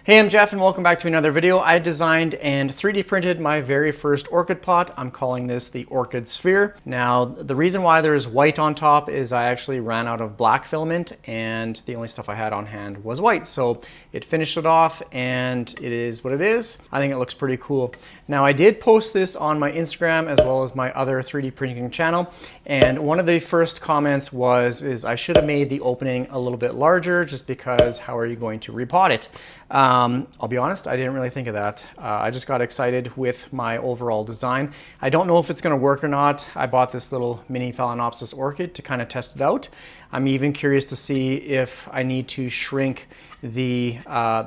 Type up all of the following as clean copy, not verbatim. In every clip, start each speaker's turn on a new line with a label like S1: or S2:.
S1: Hey, I'm Jeff and welcome back to another video. I designed and 3D printed my very first orchid pot. I'm calling this the Orchid Sphere. Now, the reason why there's white on top is I actually ran out of black filament and the only stuff I had on hand was white. So it finished it off and it is what it is. I think it looks pretty cool. Now, I did post this on my Instagram as well as my other 3D printing channel. And one of the first comments was I should have made the opening a little bit larger just because how are you going to repot it? I'll be honest, I didn't really think of that. I just got excited with my overall design. I don't know if it's going to work or not. I bought this little mini Phalaenopsis orchid to kind of test it out. I'm even curious to see if I need to shrink the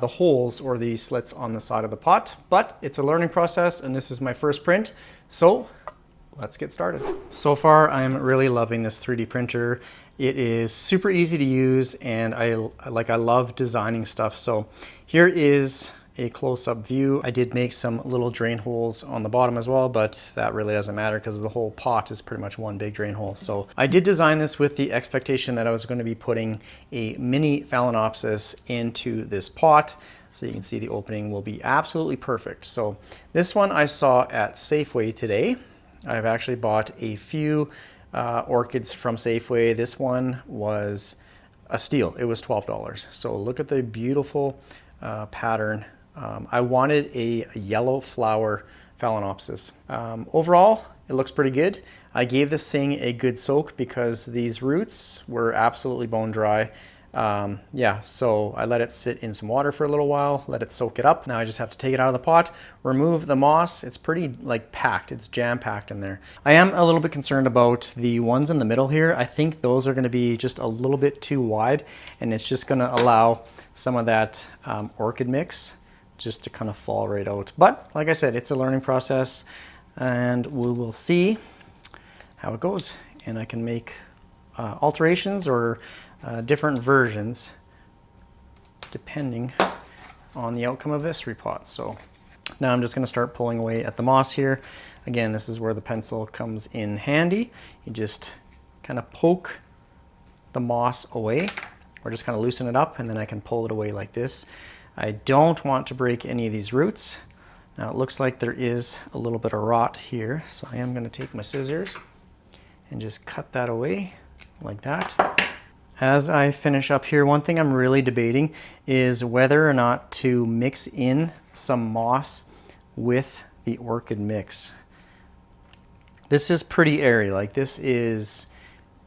S1: holes or the slits on the side of the pot, but it's a learning process and this is my first print. So let's get started. So far, I'm really loving this 3D printer. It is super easy to use and I love designing stuff. So here is a close-up view. I did make some little drain holes on the bottom as well, but that really doesn't matter because the whole pot is pretty much one big drain hole. So I did design this with the expectation that I was going to be putting a mini Phalaenopsis into this pot. So you can see the opening will be absolutely perfect. So this one I saw at Safeway today. I've actually bought a few orchids from Safeway. This one was a steal. It was $12. So look at the beautiful pattern. I wanted a yellow flower Phalaenopsis. Overall, it looks pretty good. I gave this thing a good soak because these roots were absolutely bone dry. Yeah, so I let it sit in some water for a little while, let it soak it up. Now I just have to take it out of the pot, remove the moss. It's pretty packed, it's jam-packed in there. I am a little bit concerned about the ones in the middle here. I think those are going to be just a little bit too wide and it's just going to allow some of that orchid mix just to kind of fall right out. But like I said, it's a learning process and we will see how it goes. And I can make alterations or different versions depending on the outcome of this repot. So now I'm just going to start pulling away at the moss here. Again, this is where the pencil comes in handy. You just kind of poke the moss away or just kind of loosen it up and then I can pull it away like this. I don't want to break any of these roots. Now it looks like there is a little bit of rot here, so I am going to take my scissors and just cut that away like that. As I finish up here, one thing I'm really debating is whether or not to mix in some moss with the orchid mix. This is pretty airy, this is,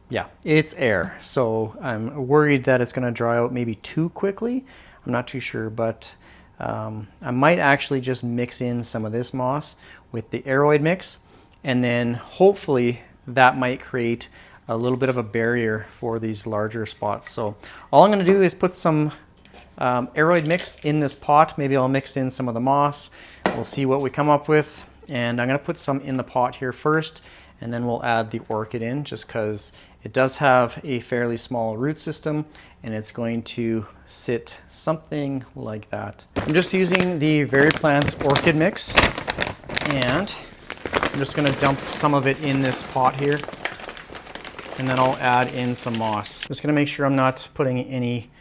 S1: yeah, it's air. So I'm worried that it's gonna dry out maybe too quickly. I'm not too sure, but I might actually just mix in some of this moss with the aeroid mix, and then hopefully that might create a little bit of a barrier for these larger spots. So all I'm going to do is put some aeroid mix in this pot. Maybe I'll mix in some of the moss. We'll see what we come up with. And I'm going to put some in the pot here first, and then we'll add the orchid in just because it does have a fairly small root system and it's going to sit something like that. I'm just using the VeryPlants orchid mix and I'm just going to dump some of it in this pot here. And then I'll add in some moss. Just gonna make sure I'm not putting any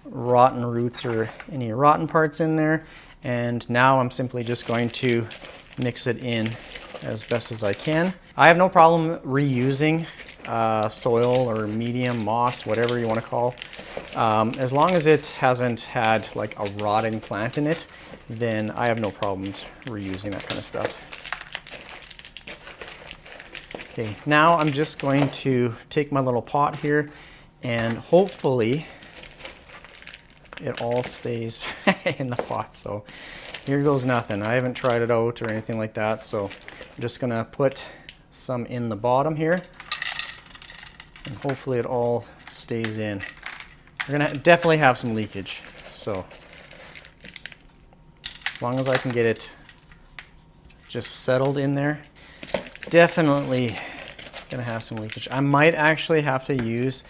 S1: rotten roots or any rotten parts in there. And now I'm simply just going to mix it in as best as I can. I have no problem reusing soil or medium, moss, whatever you wanna call. As long as it hasn't had a rotting plant in it, then I have no problems reusing that kind of stuff. Okay, now I'm just going to take my little pot here and hopefully it all stays in the pot. So here goes nothing. I haven't tried it out or anything like that. So I'm just gonna put some in the bottom here and hopefully it all stays in. We're gonna definitely have some leakage. So as long as I can get it just settled in there, definitely gonna have some leakage. I might actually have to use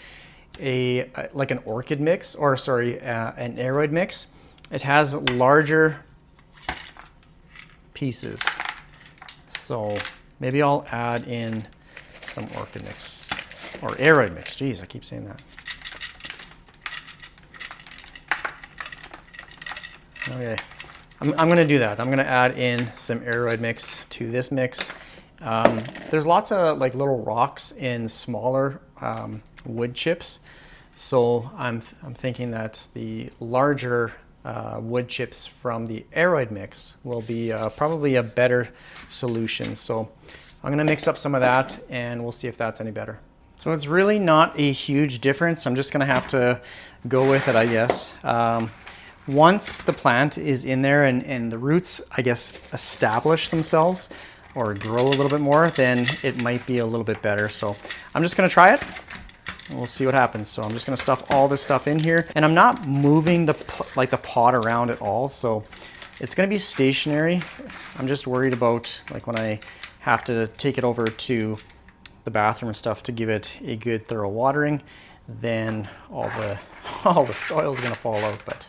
S1: an orchid mix, or sorry, an aeroid mix. It has larger pieces, so maybe I'll add in some orchid mix or aeroid mix. Jeez, I keep saying that. Okay, I'm going to do that. I'm going to add in some aeroid mix to this mix. There's lots of like little rocks in smaller wood chips. So I'm thinking that the larger wood chips from the aeroid mix will be probably a better solution. So I'm going to mix up some of that and we'll see if that's any better. So it's really not a huge difference. I'm just going to have to go with it, I guess. Once the plant is in there and the roots, I guess, establish themselves or grow a little bit more, then it might be a little bit better. So I'm just going to try it. We'll see what happens. So I'm just going to stuff all this stuff in here, and I'm not moving the pot around at all. So it's going to be stationary. I'm just worried about like when I have to take it over to the bathroom and stuff to give it a good thorough watering, then all the soil is going to fall out. But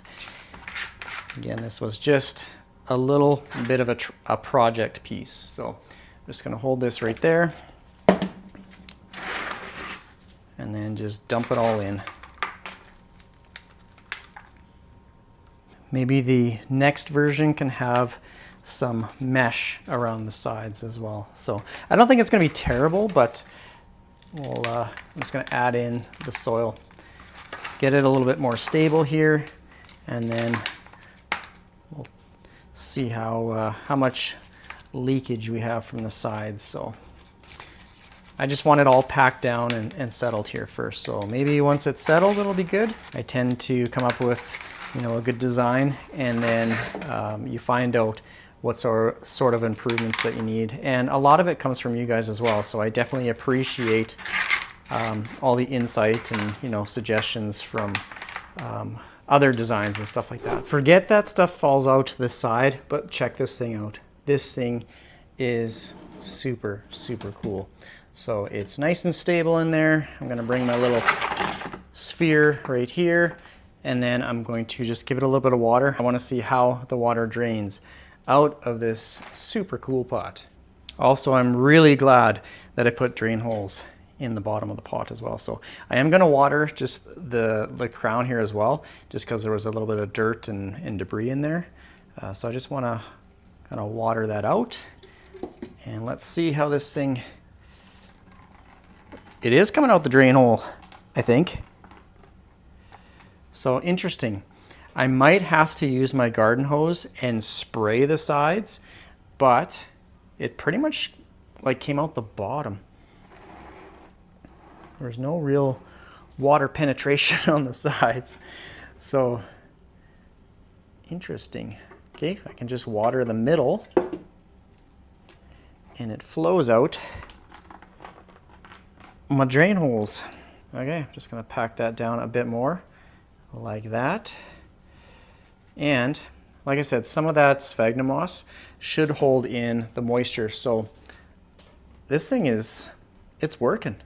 S1: again, this was just a little bit of a project piece. So I'm just going to hold this right there and then just dump it all in. Maybe the next version can have some mesh around the sides as well. So I don't think it's going to be terrible, but I'm just going to add in the soil, get it a little bit more stable here, and then we'll see how much leakage we have from the sides. So I just want it all packed down and settled here first. So maybe once it's settled, it'll be good. I tend to come up with, a good design, and then you find out what sort of improvements that you need. And a lot of it comes from you guys as well. So I definitely appreciate all the insight and, suggestions from other designs and stuff like that. Forget that stuff falls out to the side, but check this thing out. This thing is super, super cool. So it's nice and stable in there. I'm going to bring my little sphere right here, and then I'm going to just give it a little bit of water. I want to see how the water drains out of this super cool pot. Also, I'm really glad that I put drain holes in the bottom of the pot as well. So I am going to water just the crown here as well, just because there was a little bit of dirt and debris in there. So I just want to kind of water that out, and let's see how this thing. It is coming out the drain hole, I think. So interesting. I might have to use my garden hose and spray the sides, but it pretty much like came out the bottom. There's no real water penetration on the sides. So interesting. Okay, I can just water the middle and it flows out my drain holes. Okay, I'm just gonna pack that down a bit more like that. And like I said, some of that sphagnum moss should hold in the moisture. So this thing it's working.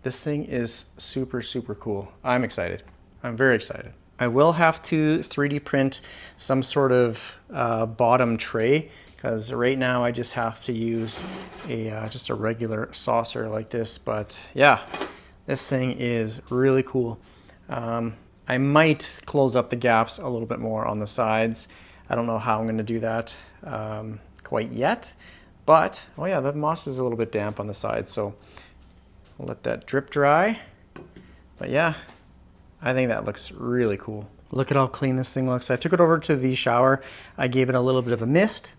S1: This thing is super, super cool. I'm excited. I'm very excited. I will have to 3D print some sort of bottom tray, because right now I just have to use just a regular saucer like this. But yeah, this thing is really cool. I might close up the gaps a little bit more on the sides. I don't know how I'm going to do that quite yet, but oh yeah, the moss is a little bit damp on the sides, so we'll let that drip dry. But yeah, I think that looks really cool. Look at how clean this thing looks. I took it over to the shower. I gave it a little bit of a mist,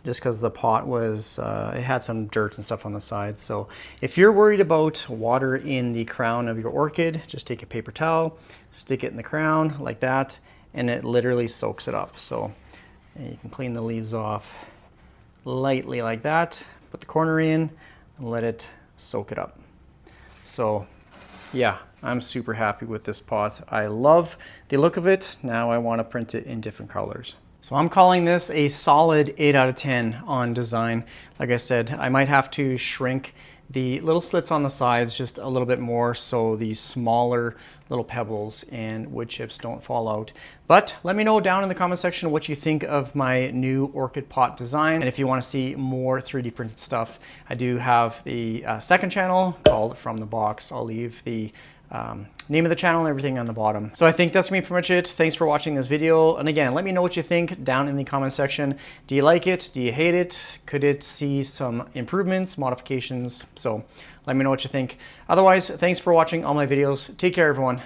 S1: just because the pot was, it had some dirt and stuff on the side. So if you're worried about water in the crown of your orchid, just take a paper towel, stick it in the crown like that, and it literally soaks it up. So you can clean the leaves off lightly like that, put the corner in, and let it soak it up. So yeah, I'm super happy with this pot. I love the look of it. Now I want to print it in different colors. So I'm calling this a solid 8 out of 10 on design. Like I said, I might have to shrink the little slits on the sides just a little bit more so the smaller little pebbles and wood chips don't fall out. But let me know down in the comment section what you think of my new orchid pot design. And if you want to see more 3D printed stuff, I do have the second channel called From the Box. I'll leave the name of the channel and everything on the bottom. So I think that's gonna be pretty much it. Thanks for watching this video. And again, let me know what you think down in the comment section. Do you like it? Do you hate it? Could it see some improvements, modifications? So let me know what you think. Otherwise, thanks for watching all my videos. Take care, everyone.